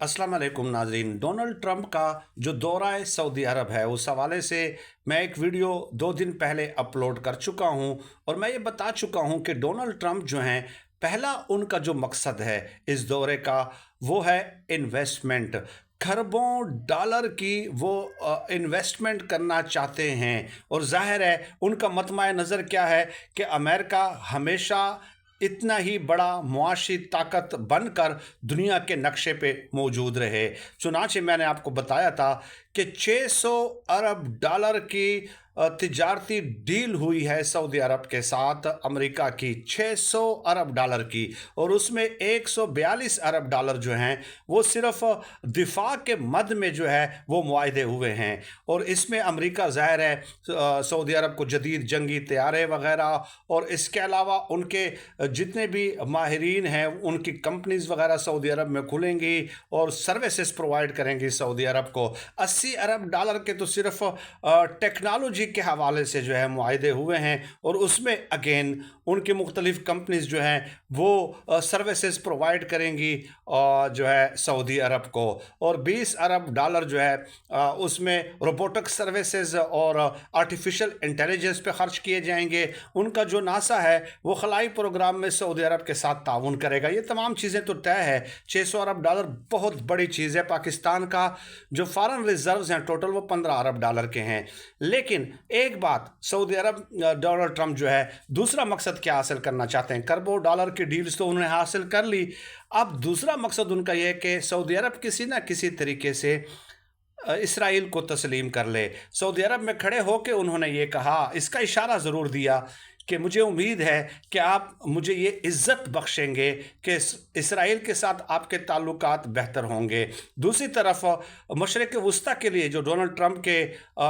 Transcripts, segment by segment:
अस्सलाम वालेकुम नाजरीन। डोनाल्ड ट्रंप का जो दौरा सऊदी अरब है उस हवाले से मैं एक वीडियो 2 दिन पहले अपलोड कर चुका हूं और मैं ये बता चुका हूं कि डोनाल्ड ट्रंप जो हैं, पहला उनका जो मकसद है इस दौरे का वो है इन्वेस्टमेंट। खरबों डॉलर की वो इन्वेस्टमेंट करना चाहते हैं और जाहिर है उनका मतमा नज़र क्या है कि अमेरिका हमेशा इतना ही बड़ा मुआशी ताकत बनकर दुनिया के नक्शे पे मौजूद रहे। चुनांचे मैंने आपको बताया था कि 600 अरब डॉलर की तिजारती डील हुई है सऊदी अरब के साथ अमेरिका की, 600 अरब डॉलर की, और उसमें 142 अरब डॉलर जो हैं वो सिर्फ दिफा के मद में जो है वो मुआहदे हुए हैं। और इसमें अमेरिका ज़ाहिर है सऊदी अरब को जदीद जंगी तैयारे वगैरह और इसके अलावा उनके जितने भी माहिरीन हैं उनकी कंपनीज वगैरह सऊदी अरब में खुलेंगी और सर्विसेज प्रोवाइड करेंगी सऊदी अरब को। 80 अरब डॉलर के तो सिर्फ टेक्नोलॉजी के हवाले से जो है मुआहदे हुए हैं और उसमें अगेन उनकी मुख्तलिफ कंपनीज जो हैं वो सर्विसेज प्रोवाइड करेंगी और जो है सऊदी अरब को। और 20 अरब डॉलर जो है उसमें रोबोटिक सर्विसेज और आर्टिफिशियल इंटेलिजेंस पे खर्च किए जाएंगे। उनका जो नासा है वो खलाई प्रोग्राम में सऊदी अरब के साथ ताउन करेगा। ये तमाम चीज़ें तो तय है। 600 अरब डॉलर बहुत बड़ी चीज़ है। पाकिस्तान का जो फॉरेन रिजर्व्स हैं टोटल वो 15 अरब डॉलर के हैं। लेकिन एक बात, सऊदी अरब डोनाल्ड ट्रंप जो है दूसरा मकसद क्या हासिल करना चाहते हैं? करबो डॉलर की डील्स तो उन्होंने हासिल कर ली। अब दूसरा मकसद उनका यह है कि सऊदी अरब किसी ना किसी तरीके से इसराइल को तस्लीम कर ले। सऊदी अरब में खड़े होकर उन्होंने ये कहा, इसका इशारा ज़रूर दिया कि मुझे उम्मीद है कि आप मुझे ये इज़्ज़त बख्शेंगे कि इसराइल के साथ आपके ताल्लुकात बेहतर होंगे। दूसरी तरफ मशरिक़ वस्ता के लिए जो डोनाल्ड ट्रंप के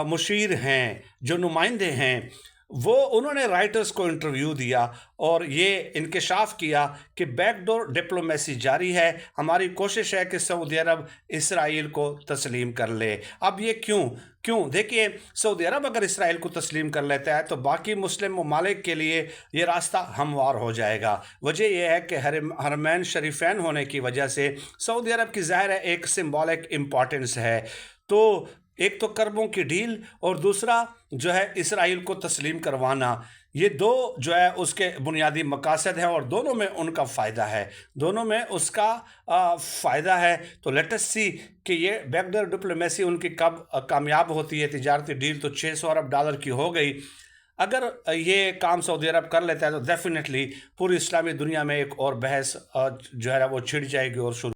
मुशीर हैं, जो नुमाइंदे हैं, वो उन्होंने राइटर्स को इंटरव्यू दिया और ये इंकशाफ किया कि बैकडोर डिप्लोमेसी जारी है। हमारी कोशिश है कि सऊदी अरब इसराइल को तस्लीम कर ले। अब ये क्यों देखिए, सऊदी अरब अगर इसराइल को तस्लीम कर लेता है तो बाकी मुस्लिम ममालिक के लिए ये रास्ता हमवार हो जाएगा। वजह यह है कि हरमैन शरीफैन होने की वजह से सऊदी अरब की ज़ाहिर है एक सिंबॉलिक इम्पॉर्टेंस है। तो एक तो करबों की डील और दूसरा जो है इसराइल को तस्लीम करवाना, ये दो जो है उसके बुनियादी मकासद हैं और दोनों में उनका फ़ायदा है, दोनों में उसका फ़ायदा है। तो लेट अस सी कि ये बैकडोर डिप्लोमेसी उनकी कब कामयाब होती है। तिजारती डील तो 600 अरब डॉलर की हो गई। अगर ये काम सऊदी अरब कर लेता है तो डेफिनेटली पूरी इस्लामी दुनिया में एक और बहस जो है वो छिड़ जाएगी और शुरू